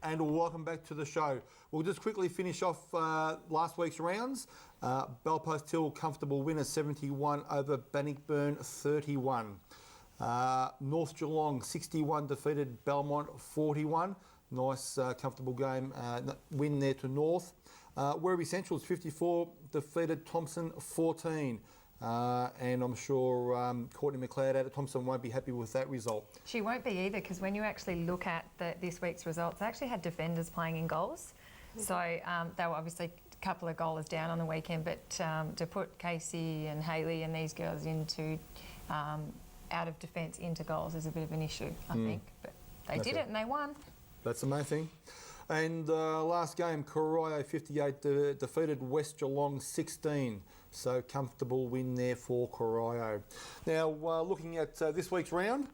and welcome back to the show. We'll just quickly finish off last week's rounds. Belpost Hill, comfortable winner, 71 over Bannockburn, 31. North Geelong, 61, defeated Belmont, 41. Nice, comfortable game, win there to North. Werribee Central's 54, defeated Thompson, 14. And I'm sure Courtney McLeod out at Thompson won't be happy with that result. She won't be either, because when you actually look at this week's results, they actually had defenders playing in goals. So they were obviously a couple of goalers down on the weekend, but to put Casey and Hayley and these girls into out of defence into goals is a bit of an issue, I think. But they did it and they won. That's the main thing. And last game, Corio 58 defeated West Geelong 16. So comfortable win there for Corio. Now, looking at this week's round,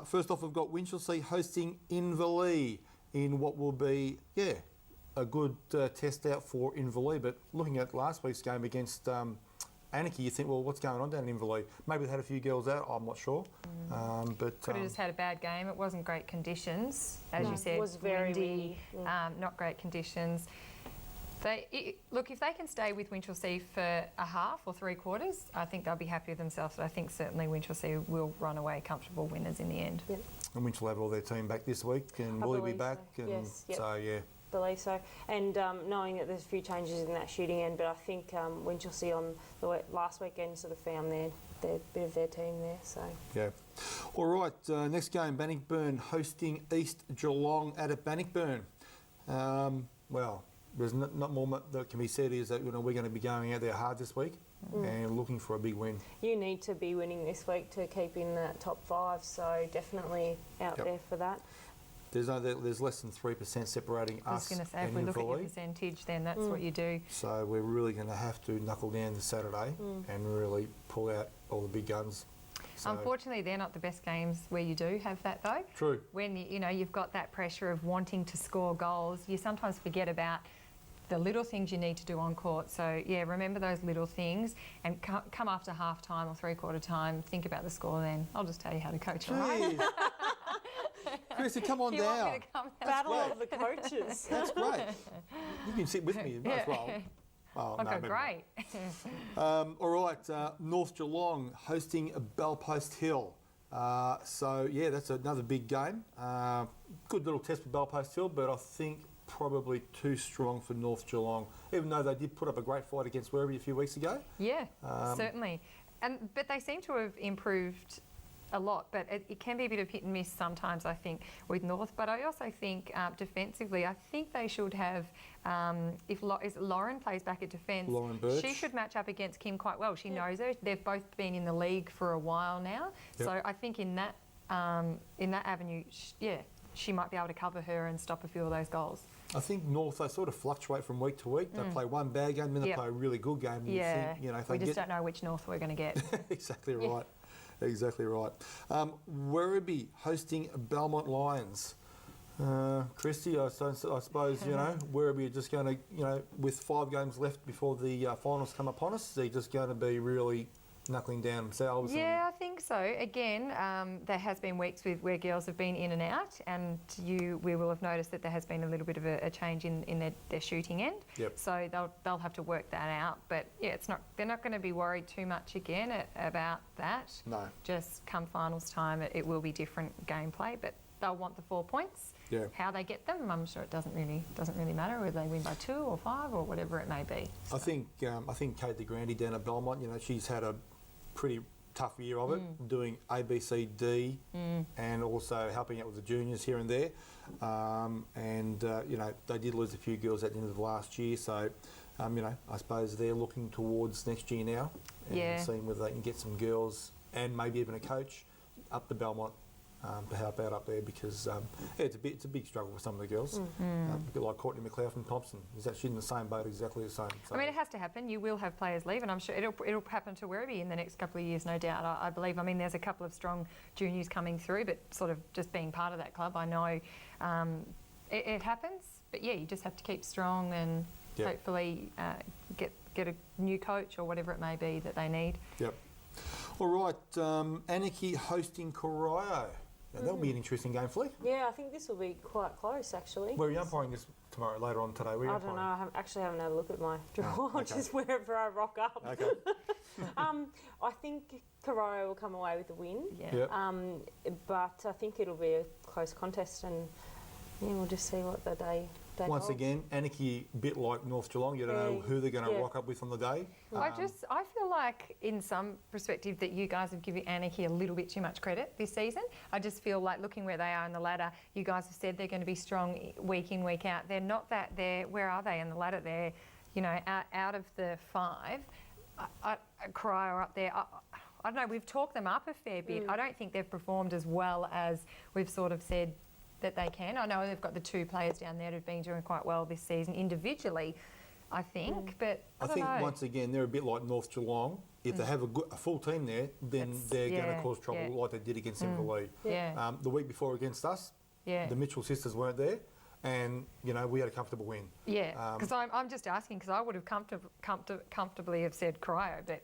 first off we've got Winchelsea hosting Inverleigh in what will be, a good test out for Inverleigh. But looking at last week's game against Anarchy, you think, well, what's going on down in Inverleigh? Maybe they had a few girls out, I'm not sure. But could have just had a bad game. It wasn't great conditions, as you said. It was very windy. Not great conditions. Look, if they can stay with Winchelsea for a half or three quarters, I think they'll be happy with themselves. But I think certainly Winchelsea will run away comfortable winners in the end. Yep. And Winchell have all their team back this week, and will he be back? So. And yes, yep. So, yeah. Believe so, and knowing that there's a few changes in that shooting end, but I think Winchelsea on the last weekend sort of found their bit of their team there. So yeah. All right. Next game, Bannockburn hosting East Geelong at Bannockburn. Well, there's not more that can be said. Is that we're going to be going out there hard this week and looking for a big win. You need to be winning this week to keep in that top 5. So definitely out there for that. There's less than 3% separating us. I was going to say, if we look at your percentage, then that's what you do. So we're really going to have to knuckle down this Saturday and really pull out all the big guns. So unfortunately, they're not the best games where you do have that, though. True. When you've got that pressure of wanting to score goals, you sometimes forget about the little things you need to do on court. So yeah, remember those little things and come after half time or three-quarter time, think about the score then. I'll just tell you how to coach, all right? Kristy, come on you down. Want me to come down? Battle of the coaches. That's great. You can sit with me as well. Oh, okay, great. All right, North Geelong hosting Belpost Hill. So yeah, that's another big game. Good little test for Belpost Hill, but I think probably too strong for North Geelong, even though they did put up a great fight against Werribee a few weeks ago. Yeah, certainly. But they seem to have improved a lot, but it can be a bit of hit and miss sometimes, I think, with North. But I also think defensively, I think they should have, if Lauren plays back at defence, Lauren Birch, she should match up against Kim quite well. She knows her. They've both been in the league for a while now. Yep. So I think in that avenue, she might be able to cover her and stop a few of those goals. I think North, they sort of fluctuate from week to week. They play one bad game, then they play a really good game. Yeah, you think, if we just don't know which North we're going to get. Exactly right. Exactly right. Werribee hosting Belmont Lions. Kristy, I suppose, Werribee are just going to, with 5 games left before the finals come upon us, they're just going to be really knuckling down themselves. Yeah, I think so. Again, there has been weeks where girls have been in and out, and we will have noticed that there has been a little bit of a change in their shooting end. Yep. So they'll have to work that out. But yeah, they're not going to be worried too much again about that. No. Just come finals time, it will be different gameplay, but they'll want the 4 points. Yeah. How they get them, I'm sure it doesn't really matter whether they win by 2 or 5 or whatever it may be. So. I think Kate DeGrande down at Belmont, she's had a pretty tough year of it, doing A, B, C, D, and also helping out with the juniors here and there. They did lose a few girls at the end of last year, so I suppose they're looking towards next year now and seeing whether they can get some girls and maybe even a coach up to Belmont to help out up there, because it's a big struggle for some of the girls. Like Courtney McLeod from Thompson, she's actually in the same boat, exactly the same. So. I mean, it has to happen. You will have players leave, and I'm sure it'll happen to Werribee in the next couple of years, no doubt. I believe. I mean, there's a couple of strong juniors coming through, but sort of just being part of that club, I know it happens. But yeah, you just have to keep strong and hopefully get a new coach or whatever it may be that they need. Yep. All right, Anarchy hosting Corio. Now, that'll be an interesting game, Flea. Yeah, I think this will be quite close, actually. Where are you umpiring this tomorrow, later on today? Where are you I don't know. I actually haven't had a look at my draw. okay. Just wherever I rock up. Okay. I think Corio will come away with the win. Yeah. Yep. But I think it'll be a close contest, and we'll just see what the day Once holds. again, Anarchy, a bit like North Geelong. You don't know who they're going to rock up with on the day. I feel like in some perspective that you guys have given Anarchy a little bit too much credit this season. I just feel like looking where they are in the ladder, you guys have said they're going to be strong week in, week out. They're not that. Where are they in the ladder? They're, out of the 5, Corio are up there. I don't know, we've talked them up a fair bit. I don't think they've performed as well as we've sort of said that they can. I know they've got the 2 players down there who've been doing quite well this season individually, I think, but I don't think know. once again they're a bit like North Geelong. If they have a full team there, then they're going to cause trouble like they did against Inverleigh. Yeah. The week before against us, the Mitchell sisters weren't there, and we had a comfortable win. Yeah, because I'm just asking because I would have comfortably have said Corio, but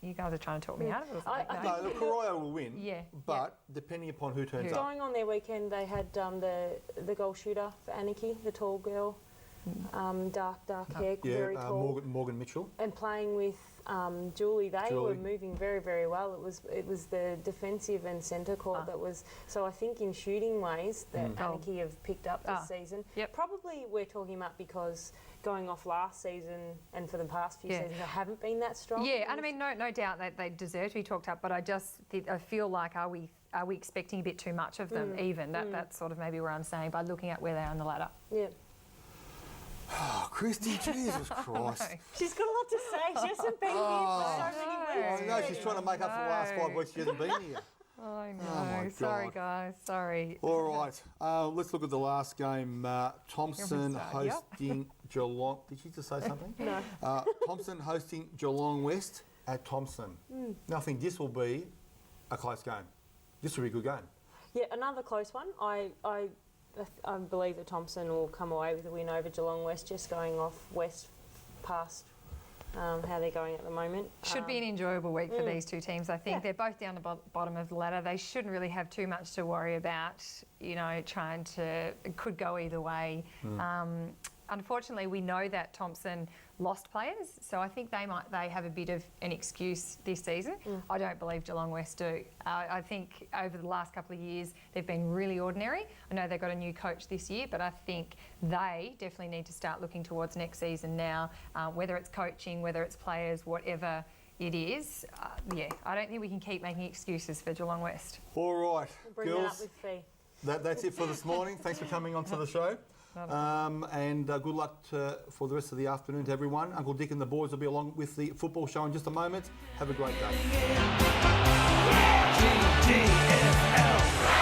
you guys are trying to talk me out of it or something. No, the Corio will win. Yeah. But depending upon who turns up. Going on their weekend, they had the goal shooter for Anarchy, the tall girl, dark hair, very tall. Morgan Mitchell. And playing with Julie, they Julie. were moving very, very well. It was the defensive and centre court that was. So I think in shooting ways that Anarchy have picked up this season. Yep. Probably we're talking about because going off last season and for the past few seasons, they haven't been that strong. Yeah, and I mean, no doubt that they deserve to be talked up, but I feel like are we expecting a bit too much of them? Even that's sort of maybe where I'm saying by looking at where they are on the ladder. Yeah. Oh, Kristy, Jesus Christ. She's got a lot to say. She hasn't been here for so many weeks. I know, she's trying to make up for the last 5 weeks she hasn't been here. I know. Oh my Sorry, God. guys. Sorry. All right, let's look at the last game. Thompson hosting Geelong. Did you just say something? No. Thompson hosting Geelong West at Thompson. Now, I think this will be a close game. This will be a good game. Yeah, another close one. I believe that Thompson will come away with a win over Geelong West, just going off West past how they're going at the moment. Should be an enjoyable week for these two teams, I think. They're both down the bottom of the ladder. They shouldn't really have too much to worry about, trying to... It could go either way. Unfortunately, we know that Thompson lost players, so I think they have a bit of an excuse this season. I don't believe Geelong West do. I think over the last couple of years they've been really ordinary. I know they've got a new coach this year, but I think they definitely need to start looking towards next season now, whether it's coaching, whether it's players, whatever it is. I don't think we can keep making excuses for Geelong West. All right, Bring that up girls, with Fee. that's it for this morning. Thanks for coming onto the show. And good luck for the rest of the afternoon to everyone. Uncle Dick and the boys will be along with the football show in just a moment. Have a great day. GDFL.